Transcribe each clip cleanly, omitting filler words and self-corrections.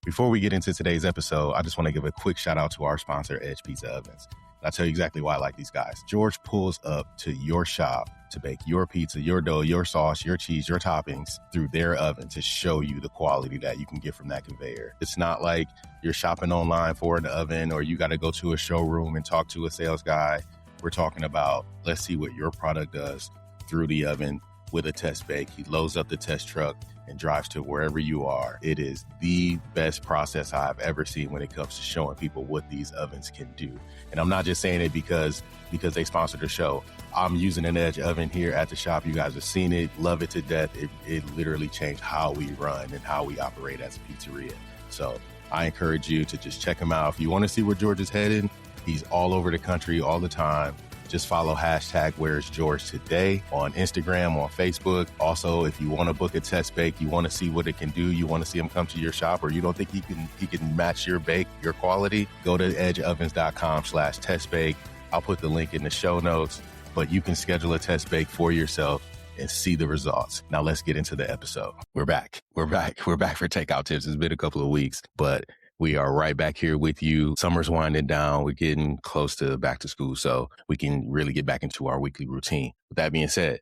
Before we get into today's episode, I just want to give a quick shout out to our sponsor, Edge Pizza Ovens. I'll tell you exactly why I like these guys. George pulls up to your shop to bake your pizza, your dough, your sauce, your cheese, your toppings through their oven to show you the quality that you can get from that conveyor. It's not like you're shopping online for an oven or you got to go to a showroom and talk to a sales guy. We're talking about, let's see what your product does through the oven with a test bake. He loads up the test truck and drives to wherever you are. It is the best process I've ever seen when it comes to showing people what these ovens can do. And I'm not just saying it because they sponsored the show. I'm using an Edge oven here at the shop. You guys have seen it, love it to death. It literally changed how we run and how we operate as a pizzeria. So I encourage you to just check him out. If you want to see where George is heading, he's all over the country all the time. Just follow hashtag Where's George Today on Instagram, on Facebook. Also, if you want to book a test bake, you want to see what it can do, you want to see him come to your shop, or you don't think he can match your bake, your quality, go to edgeovens.com/test bake. I'll put the link in the show notes, but you can schedule a test bake for yourself and see the results. Now let's get into the episode. We're back for Takeout Tips. It's been a couple of weeks, but we are right back here with you. Summer's winding down. We're getting close to back to school, so we can really get back into our weekly routine. With that being said,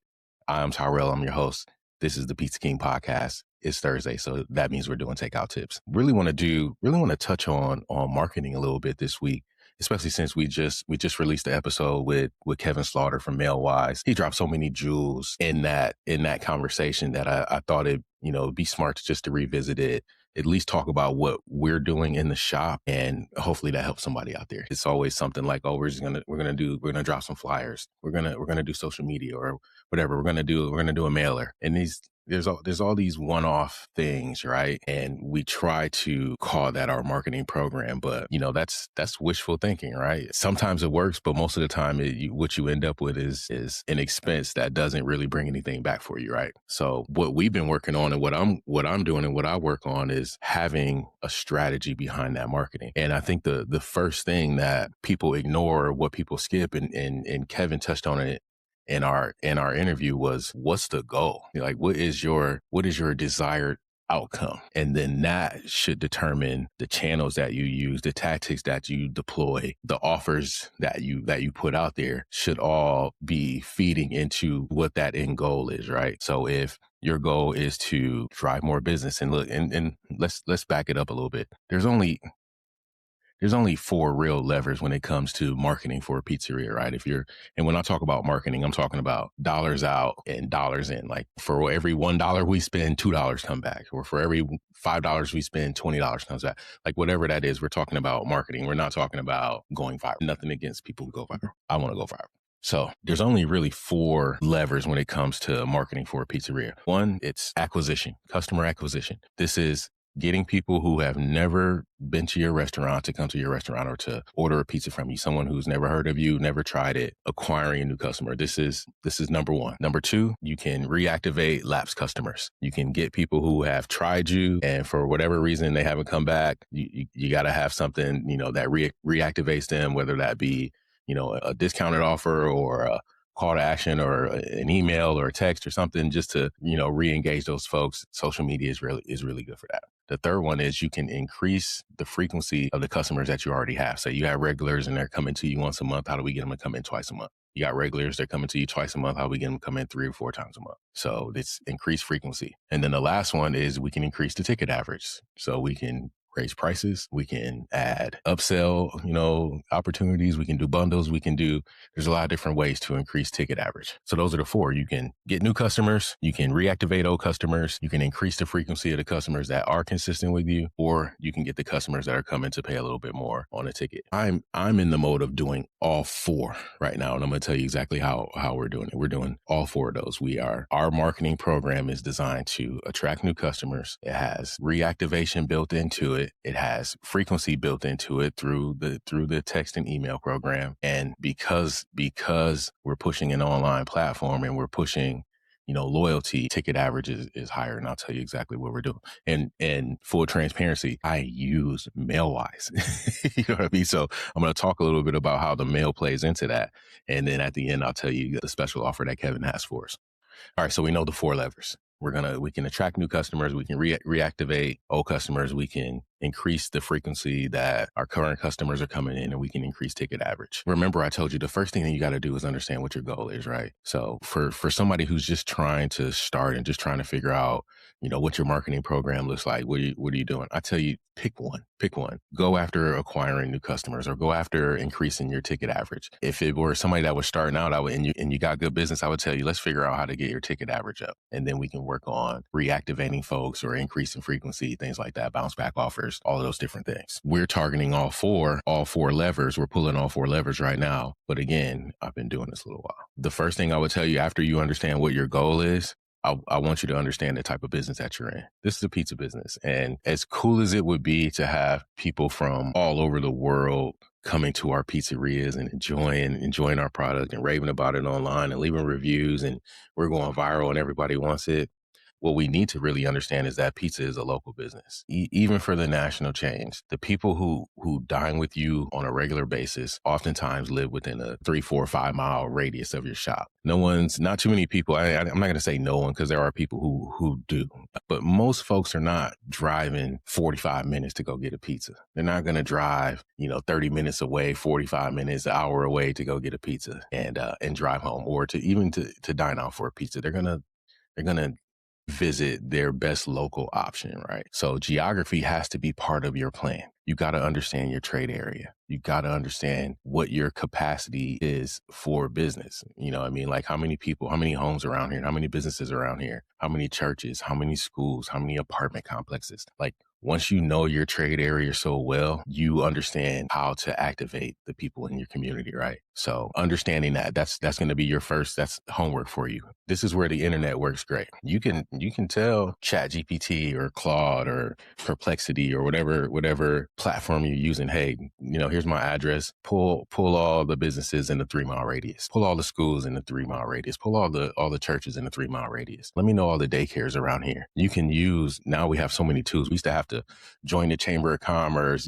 I'm Tyrell. I'm your host. This is the Pizza King podcast. It's Thursday, so that means we're doing Takeout Tips. Really want to touch on marketing a little bit this week, especially since we just released the episode with Kevin Slaughter from Mailwise. He dropped so many jewels in that conversation that I thought it'd be smart to revisit it, at least talk about what we're doing in the shop, and hopefully that helps somebody out there. It's always something like, oh, we're gonna drop some flyers, we're gonna do social media or whatever, we're gonna do a mailer, and there's all these one-off things, right? And we try to call that our marketing program, but that's wishful thinking, right? Sometimes it works, but most of the time what you end up with is an expense that doesn't really bring anything back for you, right? So what we've been working on and what I'm doing and what I work on is having a strategy behind that marketing. And I think the first thing that people ignore, what people skip, and Kevin touched on it in our interview, was, what's the goal? Like, what is your desired outcome? And then that should determine the channels that you use, the tactics that you deploy, the offers that you put out there should all be feeding into what that end goal is, right? So if your goal is to drive more business, and look, and let's back it up a little bit. There's only 4 real levers when it comes to marketing for a pizzeria, right? And when I talk about marketing, I'm talking about dollars out and dollars in. Like, for every $1 we spend, $2 come back. Or for every $5 we spend, $20 comes back. Like, whatever that is, we're talking about marketing. We're not talking about going viral. Nothing against people who go viral. I want to go viral. So there's only really 4 levers when it comes to marketing for a pizzeria. One, it's acquisition, customer acquisition. This is getting people who have never been to your restaurant to come to your restaurant or to order a pizza from you. Someone who's never heard of you, never tried it, acquiring a new customer. This is number 1. Number 2, you can reactivate lapsed customers. You can get people who have tried you and for whatever reason they haven't come back. You got to have something, that reactivates them, whether that be, a discounted offer or a call to action or an email or a text or something, just to, re-engage those folks. Social media is really good for that. The third one is you can increase the frequency of the customers that you already have. So you have regulars and they're coming to you once a month. How do we get them to come in twice a month? You got regulars, they're coming to you twice a month. How do we get them to come in 3 or 4 times a month? So it's increased frequency. And then the last one is we can increase the ticket average. So we can raise prices. We can add upsell, opportunities. We can do bundles. There's a lot of different ways to increase ticket average. So those are the 4. You can get new customers. You can reactivate old customers. You can increase the frequency of the customers that are consistent with you, or you can get the customers that are coming to pay a little bit more on a ticket. I'm in the mode of doing all 4 right now. And I'm going to tell you exactly how we're doing it. We're doing all 4 of those. Our marketing program is designed to attract new customers. It has reactivation built into it. It has frequency built into it through the text and email program. And because we're pushing an online platform and we're pushing, loyalty, ticket average is higher. And I'll tell you exactly what we're doing. And full transparency, I use Mailwise. You know what I mean? So I'm going to talk a little bit about how the mail plays into that. And then at the end, I'll tell you the special offer that Kevin has for us. All right. So we know the 4 levers. We can attract new customers. We can reactivate old customers. We can increase the frequency that our current customers are coming in, and we can increase ticket average. Remember, I told you the first thing that you got to do is understand what your goal is, right? So for somebody who's just trying to start and just trying to figure out, what your marketing program looks like, what are you doing? I tell you, pick one. Go after acquiring new customers, or go after increasing your ticket average. If it were somebody that was starting out, and you got good business, I would tell you, let's figure out how to get your ticket average up. And then we can work on reactivating folks or increasing frequency, things like that, bounce back offers, all of those different things. We're targeting all four levers. We're pulling all four levers right now. But again, I've been doing this a little while. The first thing I would tell you, after you understand what your goal is, I want you to understand the type of business that you're in. This is a pizza business. And as cool as it would be to have people from all over the world coming to our pizzerias and enjoying our product and raving about it online and leaving reviews, and we're going viral and everybody wants it. What we need to really understand is that pizza is a local business. Even for the national chains, the people who dine with you on a regular basis oftentimes live within a 3, 4, 5 mile radius of your shop. Not too many people, I'm not going to say no one, because there are people who do, but most folks are not driving 45 minutes to go get a pizza. They're not going to drive, 30 minutes away, 45 minutes, an hour away to go get a pizza and drive home, or to dine out for a pizza. They're going to visit their best local option, right? So geography has to be part of your plan. You got to understand your trade area. You got to understand what your capacity is for business. Like how many people, how many homes around here, how many businesses around here, how many churches, how many schools, how many apartment complexes. Like, once you know your trade area so well, you understand how to activate the people in your community, right? So understanding that's going to be that's homework for you. This is where the internet works great. You can tell ChatGPT or Claude or Perplexity or whatever platform you're using, hey, here's my address. Pull all the businesses in the 3 mile radius. Pull all the schools in the 3 mile radius. Pull all the churches in the 3 mile radius. Let me know all the daycares around here. You can use, now we have so many tools. We used to have to join the Chamber of Commerce,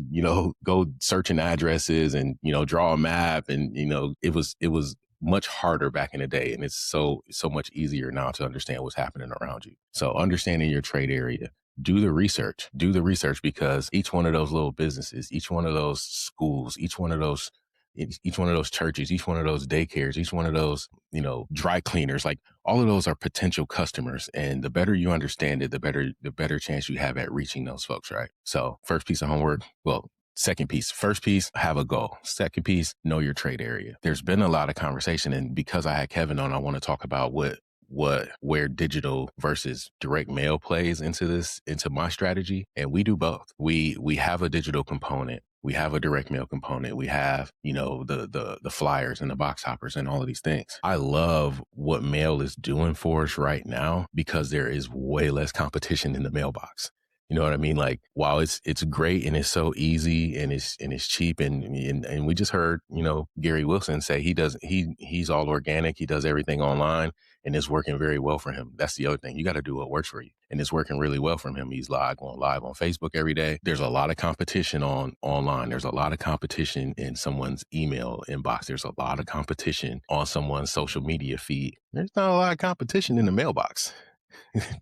go searching addresses and, draw a map. And, it was much harder back in the day. And it's so much easier now to understand what's happening around you. So understanding your trade area, do the research, because each one of those little businesses, each one of those schools, each one of those churches, each one of those daycares, each one of those, dry cleaners, like all of those are potential customers. And the better you understand it, the better chance you have at reaching those folks, right? So first piece of homework, second piece. First piece, have a goal. Second piece, know your trade area. There's been a lot of conversation, and because I had Kevin on, I want to talk about where digital versus direct mail plays into my strategy. And we do both. We have a digital component. We have a direct mail component. We have, the flyers and the box hoppers and all of these things. I love what mail is doing for us right now, because there is way less competition in the mailbox. You know what I mean? Like, while it's great and it's so easy and it's cheap, and we just heard, Gary Wilson say he's all organic. He does everything online, and it's working very well for him. That's the other thing. You got to do what works for you. And it's working really well for him. He's going live on Facebook every day. There's a lot of competition online. There's a lot of competition in someone's email inbox. There's a lot of competition on someone's social media feed. There's not a lot of competition in the mailbox.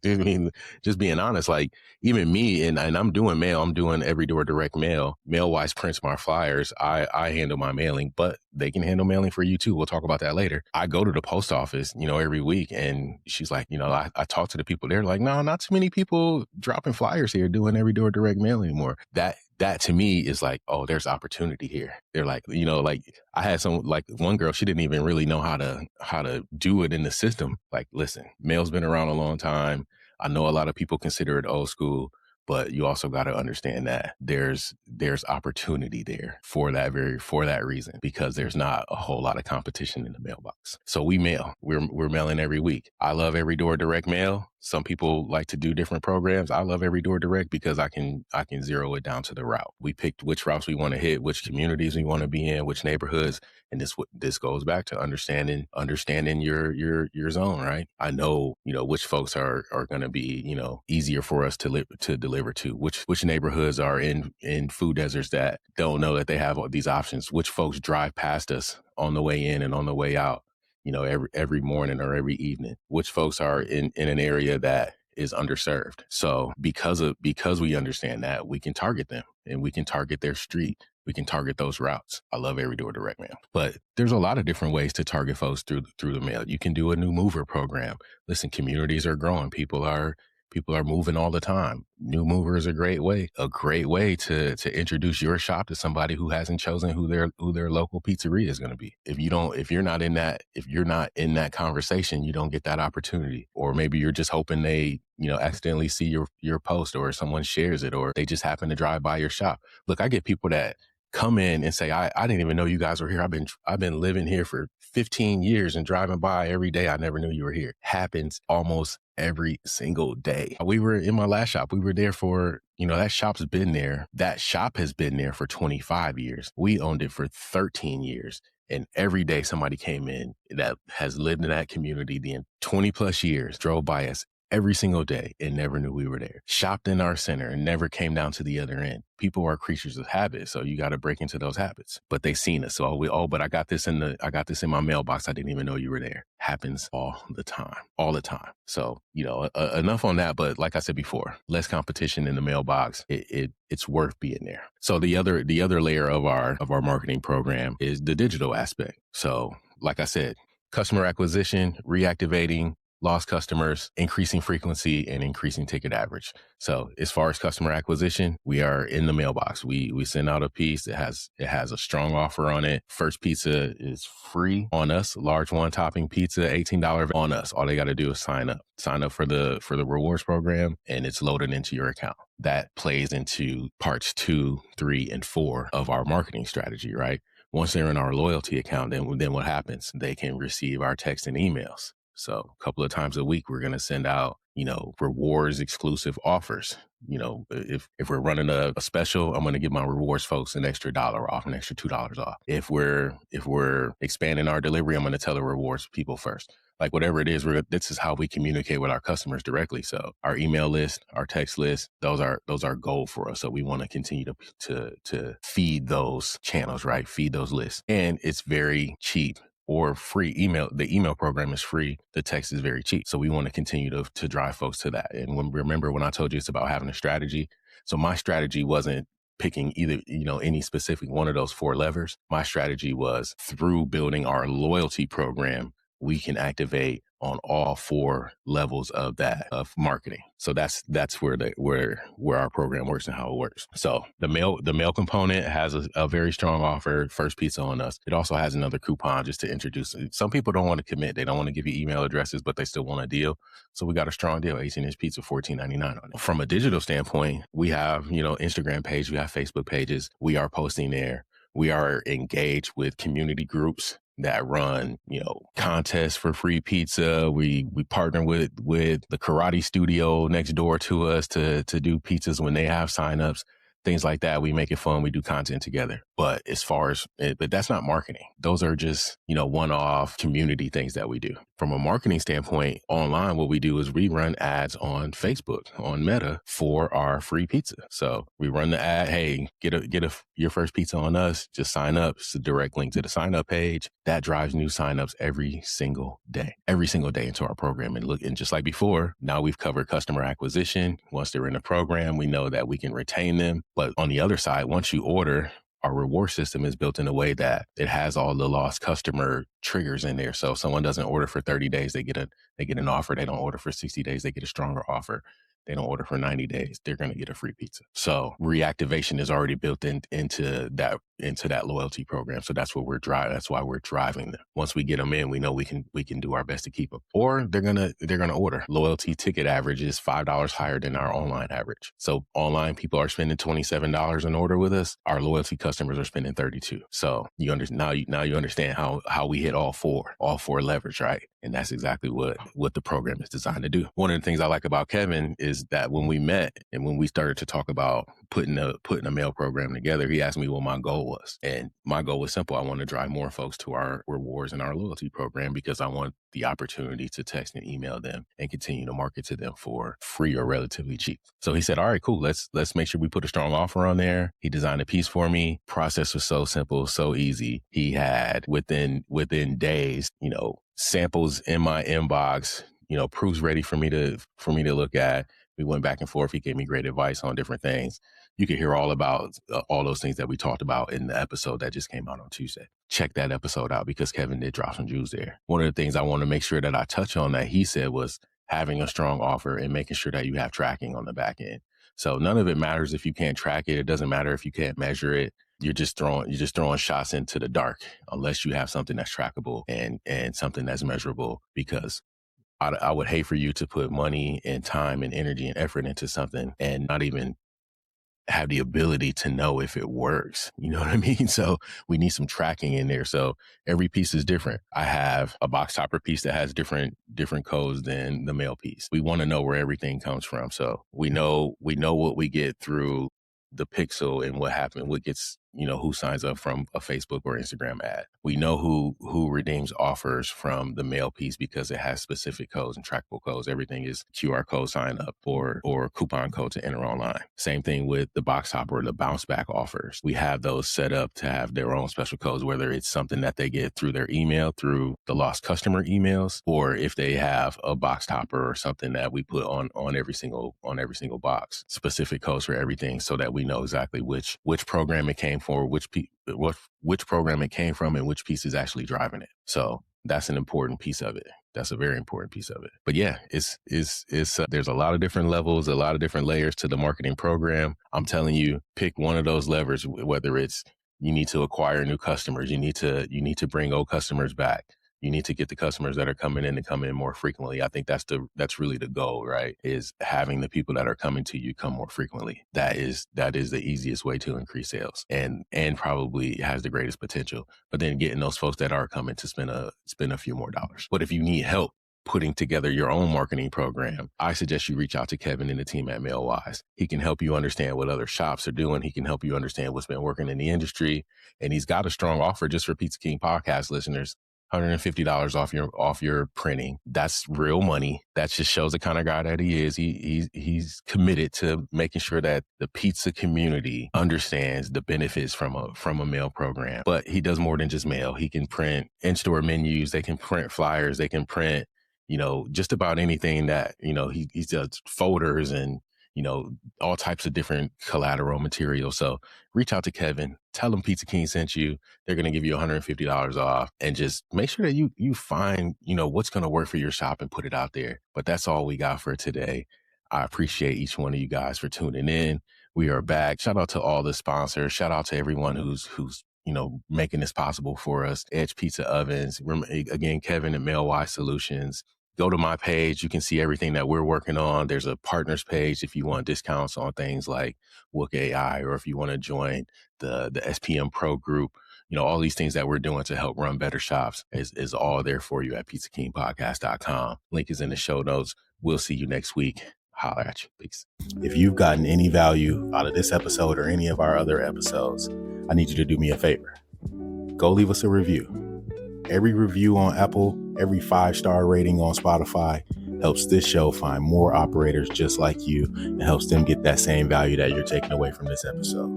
I mean, just being honest, like even me, and I'm doing mail, I'm doing every door direct mail. Mailwise prints my flyers. I handle my mailing, but they can handle mailing for you too. We'll talk about that later. I go to the post office, every week, and she's like, I talk to the people. They're like, no, not too many people dropping flyers here doing every door direct mail anymore. That to me is like, oh, there's opportunity here. They're like, like I had one girl, she didn't even really know how to do it in the system. Like, listen, mail's been around a long time. I know a lot of people consider it old school, but you also got to understand that there's opportunity there for that reason, because there's not a whole lot of competition in the mailbox. So we mail. We're mailing every week. I love every door direct mail. Some people like to do different programs. I love every door direct because I can zero it down to the route. We picked which routes we want to hit, which communities we want to be in, which neighborhoods. And this goes back to understanding your zone, right? I know, which folks are going to be, easier for us to deliver to, which neighborhoods are in food deserts that don't know that they have all these options, which folks drive past us on the way in and on the way out, every morning or every evening, which folks are in an area that is underserved. So because we understand that, we can target them and we can target their street. We can target those routes. I love every door direct mail, but there's a lot of different ways to target folks through the mail. You can do a new mover program. Listen, communities are growing. People are moving all the time. New mover is a great way to introduce your shop to somebody who hasn't chosen who their local pizzeria is going to be. If you're not in that conversation, you don't get that opportunity. Or maybe you're just hoping they, accidentally see your post, or someone shares it, or they just happen to drive by your shop. Look, I get people that come in and say, I didn't even know you guys were here. I've been living here for 15 years and driving by every day. I never knew you were here. Happens almost every single day. We were in my last shop. We were there for, that shop's been there. That shop has been there for 25 years. We owned it for 13 years. And every day somebody came in that has lived in that community the 20 plus years, drove by us every single day and never knew we were there. Shopped in our center and never came down to the other end. People are creatures of habit, so you got to break into those habits. But they seen us, so but I got this in my mailbox. I didn't even know you were there. Happens all the time. So enough on that. But like I said before, less competition in the mailbox. It's worth being there. So the other layer of our marketing program is the digital aspect. So like I said, customer acquisition, reactivating lost customers, increasing frequency, and increasing ticket average. So as far as customer acquisition, we are in the mailbox. We send out a piece. It has a strong offer on it. First pizza is free on us. Large one topping pizza, $18 on us. All they got to do is sign up for the rewards program, and it's loaded into your account. That plays into parts 2, 3, and 4 of our marketing strategy, right? Once they're in our loyalty account, then what happens? They can receive our text and emails. So a couple of times a week, we're going to send out, rewards exclusive offers. If we're running a special, I'm going to give my rewards folks an extra $1 off, an extra $2 off. If we're expanding our delivery, I'm going to tell the rewards people first. Like whatever it is, this is how we communicate with our customers directly. So our email list, our text list, those are gold for us. So we want to continue to feed those channels, right? Feed those lists. And it's very cheap or free. The email program is free. The text is very cheap. So we want to continue to drive folks to that. And remember when I told you it's about having a strategy. So my strategy wasn't picking either, any specific one of those 4 levers. My strategy was through building our loyalty program, we can activate on all 4 levels of marketing. So that's where our program works and how it works. So the mail component has a very strong offer, first pizza on us. It also has another coupon just to introduce it. Some people don't want to commit. They don't want to give you email addresses, but they still want a deal. So we got a strong deal, 18-inch pizza, $14.99 on it. From a digital standpoint, we have, Instagram page, we have Facebook pages. We are posting there. We are engaged with community groups that run, contests for free pizza. We partner with the karate studio next door to us to do pizzas when they have signups, things like that. We make it fun. We do content together. But but that's not marketing. Those are just, one-off community things that we do. From a marketing standpoint, online, what we do is we run ads on Facebook, on Meta for our free pizza. So we run the ad, hey, get your first pizza on us, just sign up. It's a direct link to the sign up page. That drives new signups every single day into our program. And just like before, now we've covered customer acquisition. Once they're in the program, we know that we can retain them. But on the other side, once you order, our reward system is built in a way that it has all the lost customer triggers in there. So if someone doesn't order for 30 days, they get an offer. They don't order for 60 days, they get a stronger offer. They don't order for 90 days, they're going to get a free pizza. So reactivation is already built into that loyalty program. So that's what we're driving. That's why we're driving them. Once we get them in, we know we can do our best to keep them. Or they're gonna order. Loyalty ticket average is $5 higher than our online average. So online people are spending $27 an order with us. Our loyalty customers are spending $32. So you understand how we hit all four levers, right? And that's exactly what the program is designed to do. One of the things I like about Kevin is that when we met and when we started to talk about putting a mail program together, he asked me what my goal was. And my goal was simple. I want to drive more folks to our rewards and our loyalty program because I want the opportunity to text and email them and continue to market to them for free or relatively cheap. So he said, all right, cool. Let's make sure we put a strong offer on there. He designed a piece for me. Process was so simple, so easy. He had within days, samples in my inbox, proofs ready for me to look at. We went back and forth. He gave me great advice on different things. You can hear all about all those things that we talked about in the episode that just came out on Tuesday. Check that episode out because Kevin did drop some jewels there. One of the things I want to make sure that I touch on that he said was having a strong offer and making sure that you have tracking on the back end. So none of it matters if you can't track it. It doesn't matter if you can't measure it. You're just throwing shots into the dark unless you have something that's trackable and something that's measurable, because I would hate for you to put money and time and energy and effort into something and not even have the ability to know if it works. You know what I mean? So we need some tracking in there. So every piece is different. I have a box topper piece that has different codes than the mail piece. We want to know where everything comes from. So we know what we get through the pixel and what gets, who signs up from a Facebook or Instagram ad. We know who redeems offers from the mail piece because it has specific codes and trackable codes. Everything is QR code sign up or coupon code to enter online. Same thing with the box topper or the bounce back offers. We have those set up to have their own special codes, whether it's something that they get through their email, through the lost customer emails, or if they have a box topper or something that we put on every single box, specific codes for everything, so that we know exactly which program it came for, which program it came from, and which piece is actually driving it. So that's an important piece of it. That's a very important piece of it. But yeah, it's there's a lot of different levels, a lot of different layers to the marketing program. I'm telling you, pick one of those levers, whether it's you need to acquire new customers, you need to bring old customers back. You need to get the customers that are coming in to come in more frequently. I think that's really the goal, right? Is having the people that are coming to you come more frequently. That is the easiest way to increase sales and probably has the greatest potential. But then getting those folks that are coming to spend a few more dollars. But if you need help putting together your own marketing program, I suggest you reach out to Kevin and the team at Mailwise. He can help you understand what other shops are doing. He can help you understand what's been working in the industry. And he's got a strong offer just for Pizza King podcast listeners. $150 off your printing. That's real money. That just shows the kind of guy that he is. He's committed to making sure that the pizza community understands the benefits from a mail program. But he does more than just mail. He can print in-store menus. They can print flyers. They can print, just about anything that, he does folders and, all types of different collateral material. So reach out to Kevin, tell him Pizza King sent you. They're going to give you $150 off, and just make sure that you find, what's going to work for your shop and put it out there. But that's all we got for today. I appreciate each one of you guys for tuning in. We are back. Shout out to all the sponsors. Shout out to everyone who's making this possible for us. Edge Pizza Ovens. Again, Kevin at Mailwise Solutions. Go to my page. You can see everything that we're working on. There's a partners page if you want discounts on things like Wook AI, or if you want to join the SPM Pro group. All these things that we're doing to help run better shops is all there for you at pizzakingpodcast.com. Link is in the show notes. We'll see you next week. Holler at you. Peace. If you've gotten any value out of this episode or any of our other episodes, I need you to do me a favor. Go leave us a review. Every review on Apple, every 5-star rating on Spotify helps this show find more operators just like you and helps them get that same value that you're taking away from this episode.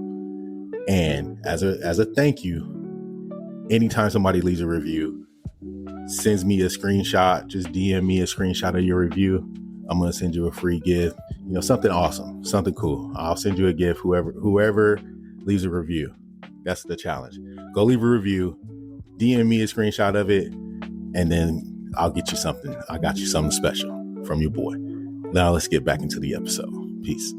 And as a thank you, anytime somebody leaves a review, sends me a screenshot, just DM me a screenshot of your review, I'm going to send you a free gift, something awesome, something cool. I'll send you a gift, whoever leaves a review. That's the challenge. Go leave a review, DM me a screenshot of it, and then I'll get you something. I got you something special from your boy. Now let's get back into the episode. Peace.